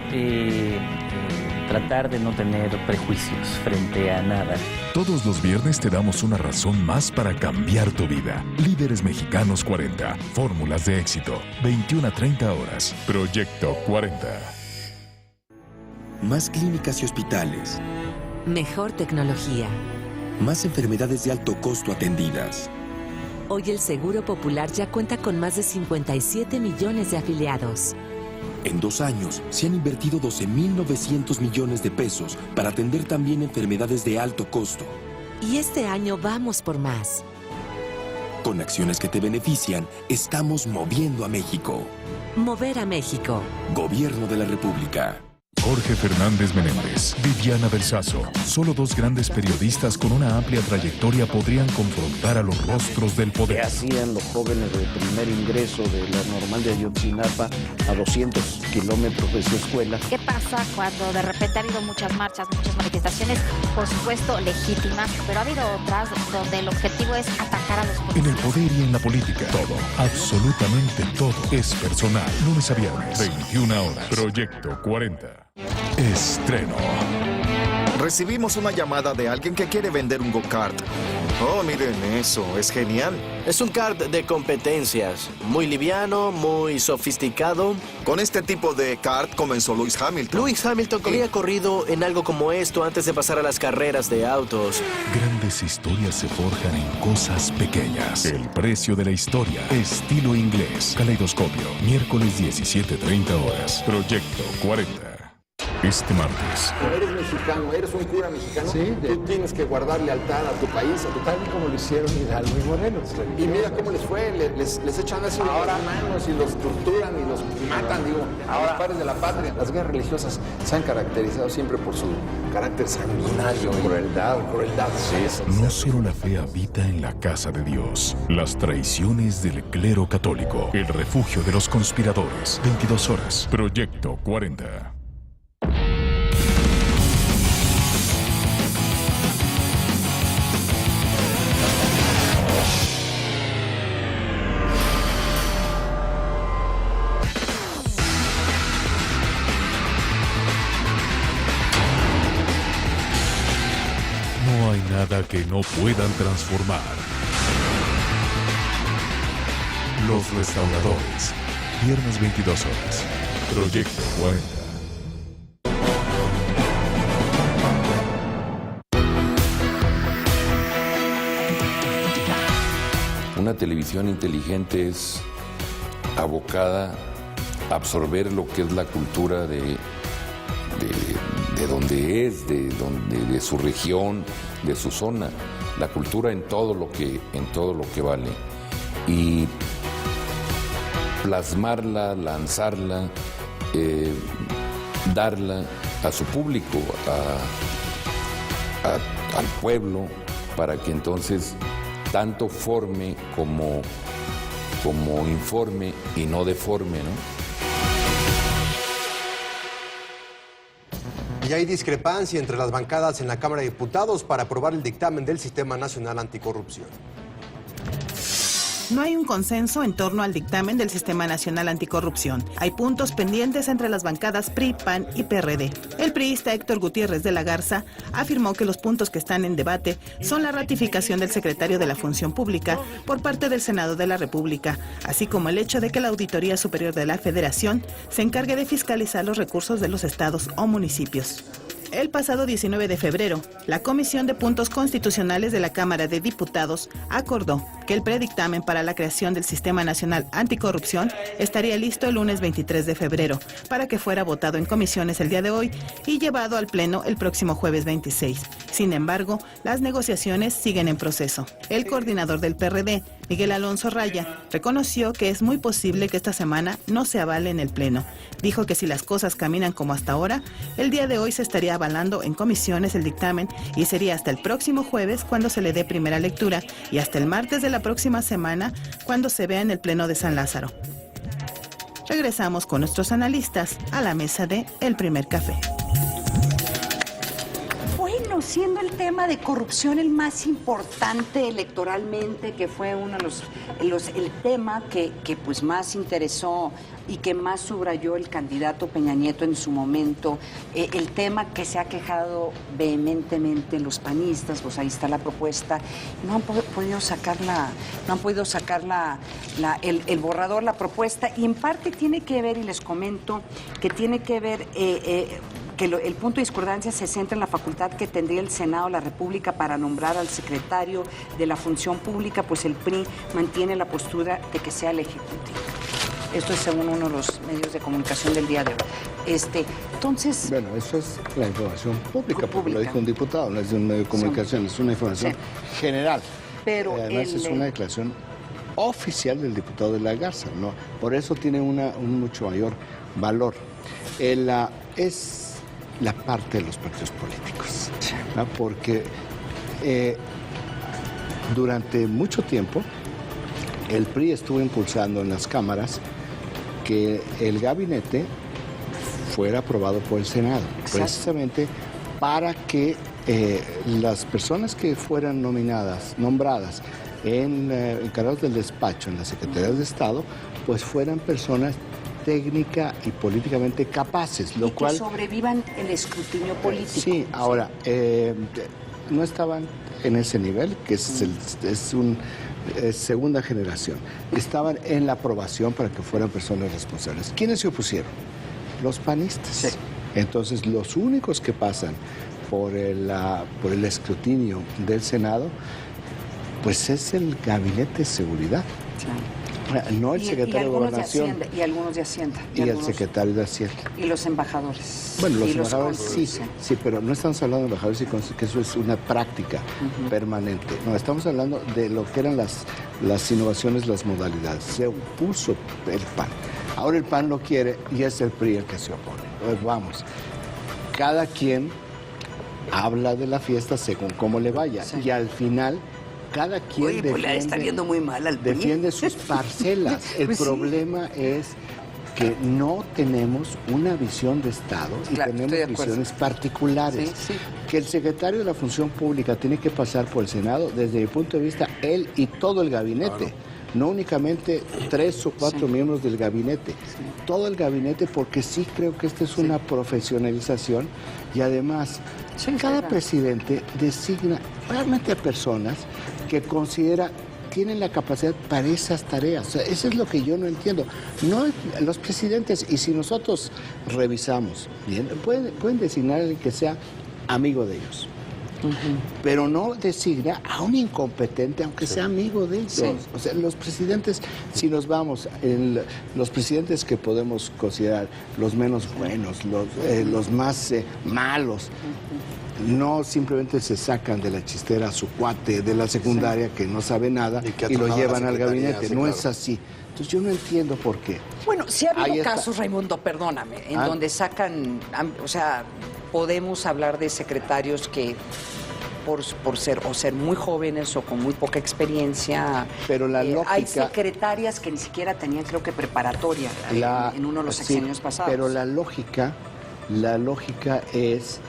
tratar de no tener prejuicios frente a nada. Todos los viernes te damos una razón más para cambiar tu vida. Líderes Mexicanos 40. Fórmulas de éxito. 21 a 30 horas. Proyecto 40. Más clínicas y hospitales. Mejor tecnología. Más enfermedades de alto costo atendidas. Hoy el Seguro Popular ya cuenta con más de 57 millones de afiliados. En 2 años se han invertido 12.900 millones de pesos para atender también enfermedades de alto costo. Y este año vamos por más. Con acciones que te benefician, estamos moviendo a México. Mover a México. Gobierno de la República. Jorge Fernández Menéndez, Viviana Versazo. Solo 2 grandes periodistas con una amplia trayectoria podrían confrontar a los rostros del poder. ¿Qué hacían los jóvenes del primer ingreso de la normal de Ayotzinapa a 200 kilómetros de su escuela? ¿Qué pasa cuando de repente ha habido muchas marchas, muchas manifestaciones, por supuesto legítimas, pero ha habido otras donde el objetivo es atacar a los policías? En el poder y en la política, todo, absolutamente todo, es personal. Lunes a viernes, 21 horas. Proyecto 40. Estreno. recibimos una llamada de alguien que quiere vender un go-kart. Oh, miren eso, es genial. Es un kart de competencias, muy liviano, muy sofisticado. Con este tipo de kart comenzó Lewis Hamilton. Lewis Hamilton había corrido en algo como esto antes de pasar a las carreras de autos. Grandes historias se forjan en cosas pequeñas. El precio de la historia. Estilo inglés. Caleidoscopio. Miércoles 17:30 horas. Proyecto 40. Este martes. Eres mexicano, eres un cura mexicano. Sí, tú tienes que guardar lealtad a tu país, a tu tal y como lo hicieron Hidalgo y Morelos. Y mira cómo les fue, les echan así ahora manos y los torturan y los matan, digo, a los padres de la patria. Las guerras religiosas se han caracterizado siempre por su carácter sanguinario, crueldad. Sí, no solo la fe habita en la casa de Dios. Las traiciones del clero católico. El refugio de los conspiradores. 22 horas. Proyecto 40. No hay nada que no puedan transformar. Los Restauradores. Viernes 22 horas. Proyecto 40. Una televisión inteligente es abocada a absorber lo que es la cultura de donde es, de su región, de su zona, la cultura en todo lo que vale, y plasmarla, lanzarla, darla a su público, al pueblo, para que entonces tanto forme como informe y no deforme, ¿no? Y hay discrepancia entre las bancadas en la Cámara de Diputados para aprobar el dictamen del Sistema Nacional Anticorrupción. No hay un consenso en torno al dictamen del Sistema Nacional Anticorrupción. Hay puntos pendientes entre las bancadas PRI, PAN y PRD. El priista Héctor Gutiérrez de la Garza afirmó que los puntos que están en debate son la ratificación del secretario de la Función Pública por parte del Senado de la República, así como el hecho de que la Auditoría Superior de la Federación se encargue de fiscalizar los recursos de los estados o municipios. El pasado 19 de febrero, la Comisión de Puntos Constitucionales de la Cámara de Diputados acordó que el predictamen para la creación del Sistema Nacional Anticorrupción estaría listo el lunes 23 de febrero para que fuera votado en comisiones el día de hoy y llevado al Pleno el próximo jueves 26. Sin embargo, las negociaciones siguen en proceso. El coordinador del PRD, Miguel Alonso Raya, reconoció que es muy posible que esta semana no se avale en el Pleno. Dijo que si las cosas caminan como hasta ahora, el día de hoy se estaría avalando en comisiones el dictamen y sería hasta el próximo jueves cuando se le dé primera lectura y hasta el martes de la próxima semana cuando se vea en el Pleno de San Lázaro. Regresamos con nuestros analistas a la mesa de El Primer Café. Bueno, siendo el tema de corrupción el más importante electoralmente, que fue uno de el tema que pues más interesó y que más subrayó el candidato Peña Nieto en su momento, el tema que se ha quejado vehementemente los panistas, pues ahí está la propuesta, no han podido sacar el borrador, la propuesta, y en parte tiene que ver, y les comento, que tiene que ver que el punto de discordancia se centra en la facultad que tendría el Senado de la República para nombrar al secretario de la Función Pública, pues el PRI mantiene la postura de que sea el Ejecutivo. Esto es según uno de los medios de comunicación del día de hoy. Entonces... Bueno, eso es la información pública, porque lo dijo un diputado, no es de un medio de comunicación, es una información general. Pero además es una declaración oficial del diputado de la Garza, ¿no? Por eso tiene un mucho mayor valor. Es la parte de los partidos políticos, ¿no? Porque durante mucho tiempo el PRI estuvo impulsando en las cámaras que el gabinete fuera aprobado por el Senado, precisamente para que las personas que fueran nombradas en encargados del despacho en las Secretarías de Estado, pues fueran personas técnica y políticamente capaces, lo y cual... que sobrevivan el escrutinio político. Sí, ahora, no estaban en ese nivel, que es segunda generación. Estaban en la aprobación para que fueran personas responsables. ¿Quiénes se opusieron? Los panistas. Sí. Entonces, los únicos que pasan por el escrutinio del Senado, pues es el Gabinete de Seguridad. Sí. No el secretario de Gobernación. Y algunos de Hacienda. Y el secretario de Hacienda. Y los embajadores. Bueno, los embajadores sí, pero no estamos hablando de embajadores y cónsules, que eso es una práctica permanente. No, estamos hablando de lo que eran las innovaciones, las modalidades. Se opuso el PAN. Ahora el PAN lo quiere y es el PRI el que se opone. Entonces, vamos, cada quien habla de la fiesta según cómo le vaya. Sí. Y al final... Cada quien defiende sus parcelas. El problema es que no tenemos una visión de Estado y tenemos visiones particulares. Sí, sí. Que el secretario de la Función Pública tiene que pasar por el Senado, desde mi punto de vista, él y todo el gabinete. Claro. No únicamente 3 o 4 miembros del gabinete, todo el gabinete, porque sí creo que esta es una profesionalización y además cada presidente designa realmente a personas que considera tienen la capacidad para esas tareas. O sea, eso es lo que yo no entiendo. No, los presidentes, y si nosotros revisamos bien, pueden designar a alguien que sea amigo de ellos. Pero no designa a un incompetente, aunque sea amigo de ellos. Sí. O sea, los presidentes, si nos vamos, los presidentes que podemos considerar los menos buenos, los más malos, no simplemente se sacan de la chistera a su cuate de la secundaria que no sabe nada y lo llevan al gabinete. No es así. Entonces yo no entiendo por qué. Bueno, sí ha habido casos, Raimundo, perdóname, en donde sacan, o sea, podemos hablar de secretarios que por ser muy jóvenes o con muy poca experiencia. Pero la lógica... Hay secretarias que ni siquiera tenían, creo que, preparatoria en uno de los sexenios pasados. Pero la lógica es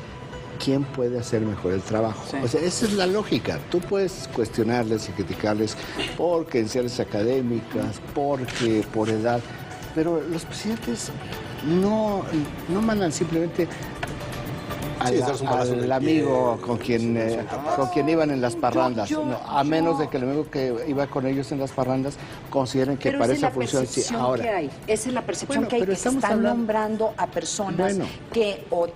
quién puede hacer mejor el trabajo. Sí. O sea, esa es la lógica. Tú puedes cuestionarles y criticarles por credenciales académicas, porque por edad, pero los presidentes no mandan simplemente al amigo con quien iban en las parrandas, a menos de que el amigo que iba con ellos en las parrandas consideren que para esa función sí. Ahora, esa es la percepción que hay, que se están nombrando a personas que o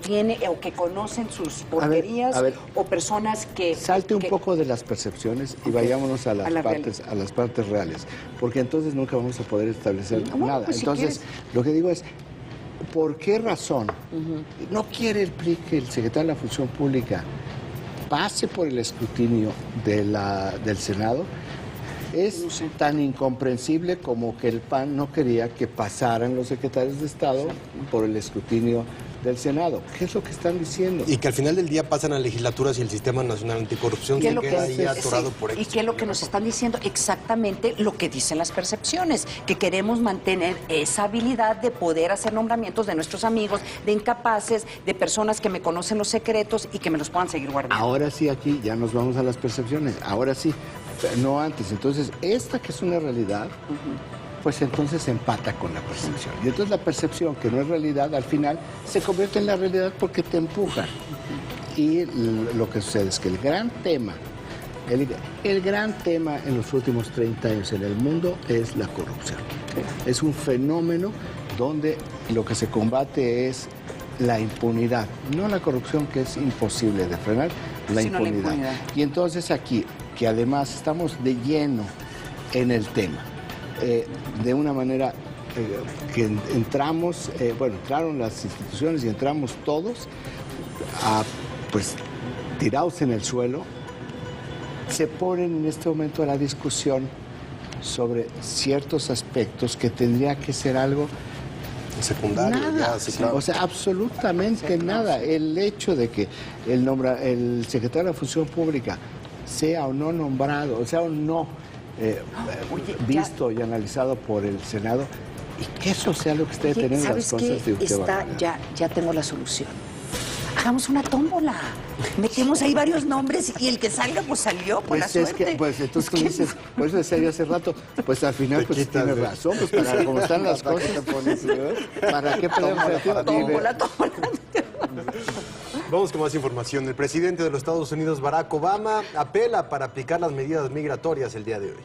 que conocen sus porquerías, o personas que... Salte un poco de las percepciones y vayámonos a las partes reales, porque entonces nunca vamos a poder establecer nada. Pues entonces, lo que digo es, ¿por qué razón no quiere el PRI que el secretario de la Función Pública pase por el escrutinio del Senado? Es tan incomprensible como que el PAN no quería que pasaran los secretarios de Estado por el escrutinio del Senado. ¿Qué es lo que están diciendo? Y que al final del día pasan a legislaturas y el Sistema Nacional Anticorrupción se queda ahí atorado por eso. Y que es lo que nos están diciendo exactamente lo que dicen las percepciones, que queremos mantener esa habilidad de poder hacer nombramientos de nuestros amigos, de incapaces, de personas que me conocen los secretos y que me los puedan seguir guardando. Ahora sí, aquí ya nos vamos a las percepciones. Ahora sí, no antes. Entonces, esta que es una realidad, pues entonces empata con la percepción. Y entonces la percepción, que no es realidad, al final se convierte en la realidad porque te empuja. Y lo que sucede es que el gran tema en los últimos 30 años en el mundo es la corrupción. Es un fenómeno donde lo que se combate es la impunidad, no la corrupción, que es imposible de frenar, la impunidad. Y entonces aquí, que además estamos de lleno en el tema, de una manera que entramos, entraron las instituciones y entramos todos tirados en el suelo, se ponen en este momento a la discusión sobre ciertos aspectos que tendría que ser algo secundario. Nada, ya, sí, claro. O sea, absolutamente nada. El hecho de que el secretario de la Función Pública sea o no nombrado, o sea o no visto y analizado por el Senado, y que eso sea lo que esté deteniendo las cosas de usted. Ya tengo la solución. hagamos una tómbola. Metemos ahí varios nombres y el que salga, pues salió, por la suerte. Pues entonces tú dices, por eso decía yo hace rato, pues al final pues tienes razón, pues para como están las cosas, ¿para qué perdemos el tiempo? Tómbola. Vamos con más información. El presidente de los Estados Unidos, Barack Obama, apela para aplicar las medidas migratorias el día de hoy.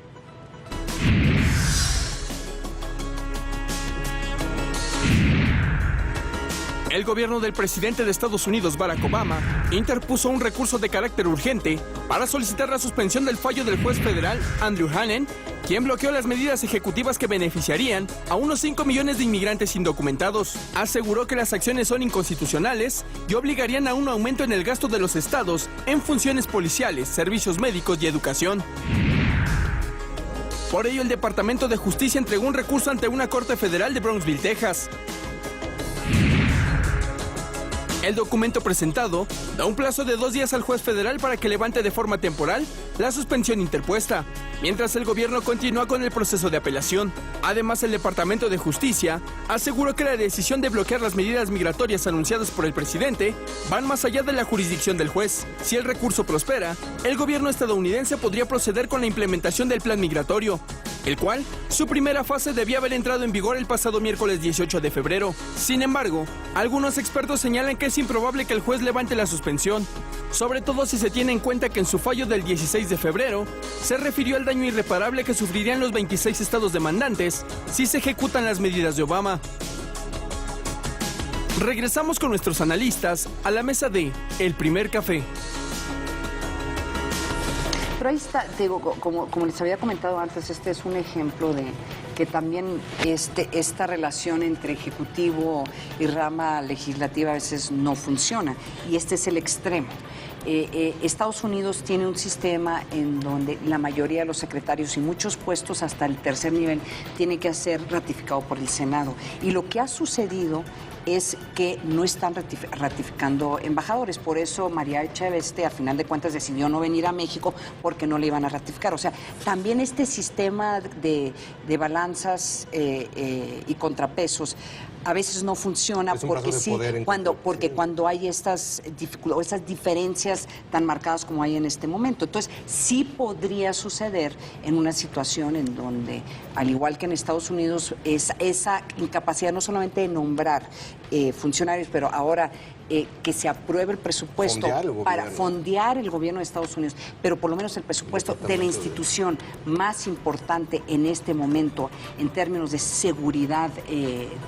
El gobierno del presidente de Estados Unidos, Barack Obama, interpuso un recurso de carácter urgente para solicitar la suspensión del fallo del juez federal Andrew Hanen, quien bloqueó las medidas ejecutivas que beneficiarían a unos 5 millones de inmigrantes indocumentados. Aseguró que las acciones son inconstitucionales y obligarían a un aumento en el gasto de los estados en funciones policiales, servicios médicos y educación. Por ello, el Departamento de Justicia entregó un recurso ante una corte federal de Brownsville, Texas. El documento presentado da un plazo de 2 días al juez federal para que levante de forma temporal la suspensión interpuesta, mientras el gobierno continúa con el proceso de apelación. Además, el Departamento de Justicia aseguró que la decisión de bloquear las medidas migratorias anunciadas por el presidente van más allá de la jurisdicción del juez. Si el recurso prospera, el gobierno estadounidense podría proceder con la implementación del plan migratorio, el cual, su primera fase debía haber entrado en vigor el pasado miércoles 18 de febrero. Sin embargo, algunos expertos señalan que es improbable que el juez levante la suspensión, sobre todo si se tiene en cuenta que en su fallo del 16 de febrero se refirió al daño irreparable que sufrirían los 26 estados demandantes si se ejecutan las medidas de Obama. Regresamos con nuestros analistas a la mesa de El Primer Café. Pero ahí está, digo, como les había comentado antes, este es un ejemplo de que también esta relación entre ejecutivo y rama legislativa a veces no funciona, y este es el extremo. Estados Unidos tiene un sistema en donde la mayoría de los secretarios y muchos puestos hasta el tercer nivel tiene que ser ratificado por el Senado. Y lo que ha sucedido es que no están ratificando embajadores. Por eso María Echeveste, a final de cuentas, decidió no venir a México porque no le iban a ratificar. O sea, también este sistema de balanzas y contrapesos a veces no funciona porque cuando hay estas dificultades, esas diferencias tan marcadas como hay en este momento. Entonces, sí podría suceder en una situación en donde, al igual que en Estados Unidos, esa incapacidad no solamente de nombrar funcionarios, pero ahora que se apruebe el presupuesto para fondear el gobierno de Estados Unidos, pero por lo menos el presupuesto de la institución más importante en este momento en términos de seguridad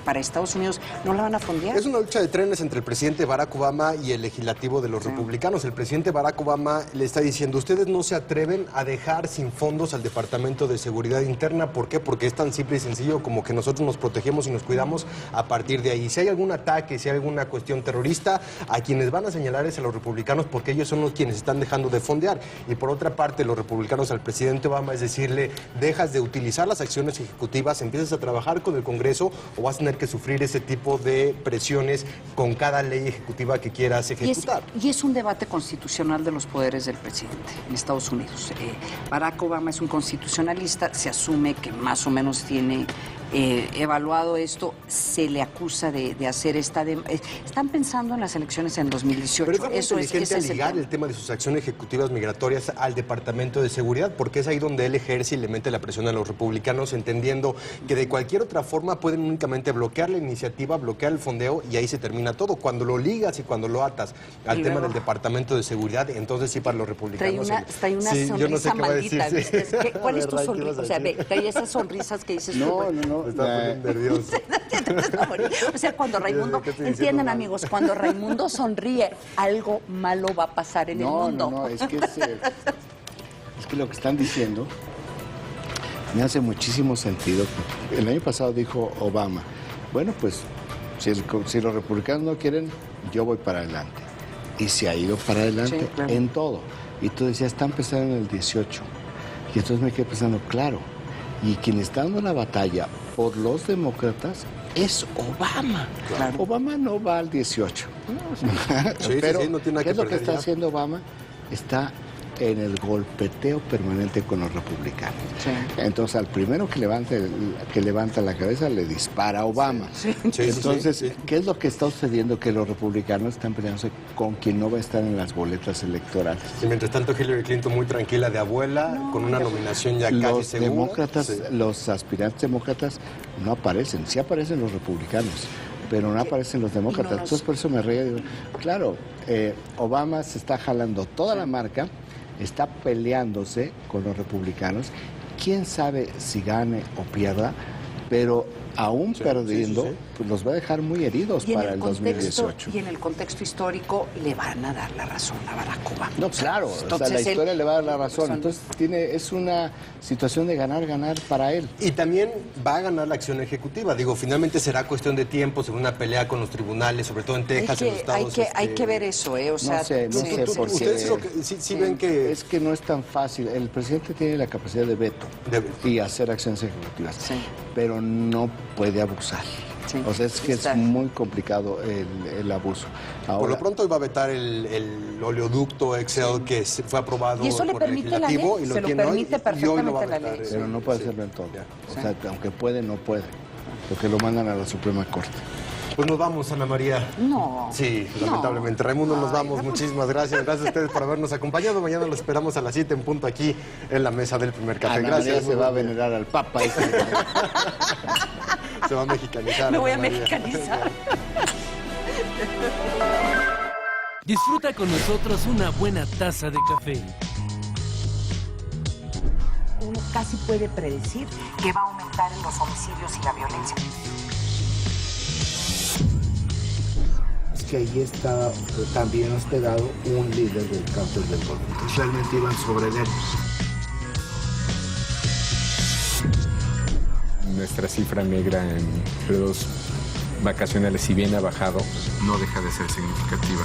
para Estados Unidos, no la van a fondear. Es una lucha de trenes entre el presidente Barack Obama y el legislativo de los republicanos. El presidente Barack Obama le está diciendo, ustedes no se atreven a dejar sin fondos al Departamento de Seguridad Interna. ¿Por qué? Porque es tan simple y sencillo como que nosotros nos protegemos y nos cuidamos a partir de ahí. Si hay algún ataque, si hay alguna cuestión terrorista, a quienes van a señalar es a los republicanos, porque ellos son los quienes están dejando de fondear. Y por otra parte, los republicanos al presidente Obama es decirle, dejas de utilizar las acciones ejecutivas, empiezas a trabajar con el Congreso o vas a tener que sufrir ese tipo de presiones con cada ley ejecutiva que quieras ejecutar. Y es un debate constitucional de los poderes del presidente en Estados Unidos. Barack Obama es un constitucionalista, se asume que más o menos tiene evaluado esto, se le acusa de hacer están pensando en las elecciones en 2018. Pero es muy inteligente ligar el tema de sus acciones ejecutivas migratorias al Departamento de Seguridad, porque es ahí donde él ejerce y le mete la presión a los republicanos, entendiendo que de cualquier otra forma pueden únicamente bloquear la iniciativa, bloquear el fondeo y ahí se termina todo. Cuando lo ligas y cuando lo atas al tema del Departamento de Seguridad, entonces sí para los republicanos. Trae una sonrisa maldita, ¿viste? ¿Cuál es tu sonrisa? O sea, trae esas sonrisas que dices No, está poniendo nervioso. O sea, cuando Raimundo, entiendan amigos, cuando Raimundo sonríe, algo malo va a pasar en el mundo. No, es que lo que están diciendo me hace muchísimo sentido. El año pasado dijo Obama, bueno, pues si los republicanos no quieren, yo voy para adelante. Y se ha ido para adelante en todo. Y tú decías, está empezando en el 18. Y entonces me quedé pensando, claro, y quien está dando la batalla por los demócratas es Obama. Claro. Obama no va al 18. Pero, no tiene nada ¿qué es lo que está haciendo Obama? Está en el golpeteo permanente con los republicanos. Sí. Entonces, al primero que levanta la cabeza le dispara a Obama. Entonces, ¿qué es lo que está sucediendo? Que los republicanos están peleándose con quien no va a estar en las boletas electorales. Y mientras tanto, Hillary Clinton muy tranquila de abuela, con una nominación ya casi segura. Demócratas, los aspirantes demócratas no aparecen. Sí aparecen los republicanos, pero no aparecen los demócratas. Entonces, por eso me reía. Digo, claro, Obama se está jalando toda la marca, está peleándose con los republicanos. Quién sabe si gane o pierda, pero aún perdiendo, pues los va a dejar muy heridos para el 2018. Y en el contexto histórico le van a dar la razón a Barack Obama. No, claro, entonces, la historia le va a dar la razón. Entonces es una situación de ganar para él. Y también va a ganar la acción ejecutiva. Digo, finalmente será cuestión de tiempo, según una pelea con los tribunales, sobre todo en Texas, en los estados. Hay que ver eso, ¿eh? O sea, no sé, porque ustedes sí ven que... Es que no es tan fácil. El presidente tiene la capacidad de veto y hacer acciones ejecutivas, pero no puede abusar. O sea, es que es muy complicado el abuso. Ahora, por lo pronto iba a vetar el oleoducto Excel que fue aprobado y eso le por el permite la ley, y se lo permite perfectamente la ley. Pero no puede hacerlo en todo. O sea, aunque puede, no puede. Porque lo mandan a la Suprema Corte. Pues nos vamos, Ana María. No. Sí, lamentablemente. Raimundo, nos vamos. Muchísimas gracias. Gracias a ustedes por habernos acompañado. Mañana los esperamos a las 7 en punto aquí en la mesa del Primer Café. Ana Gracias. María se va a venerar al Papa. Se va a mexicanizar. Me voy a mexicanizar. Disfruta con nosotros una buena taza de café. Uno casi puede predecir que va a aumentar en los homicidios y la violencia. Es que allí está también hospedado un líder del cártel del Golfo. Entonces realmente iban sobre él. Nuestra cifra negra en periodos vacacionales, si bien ha bajado, no deja de ser significativa.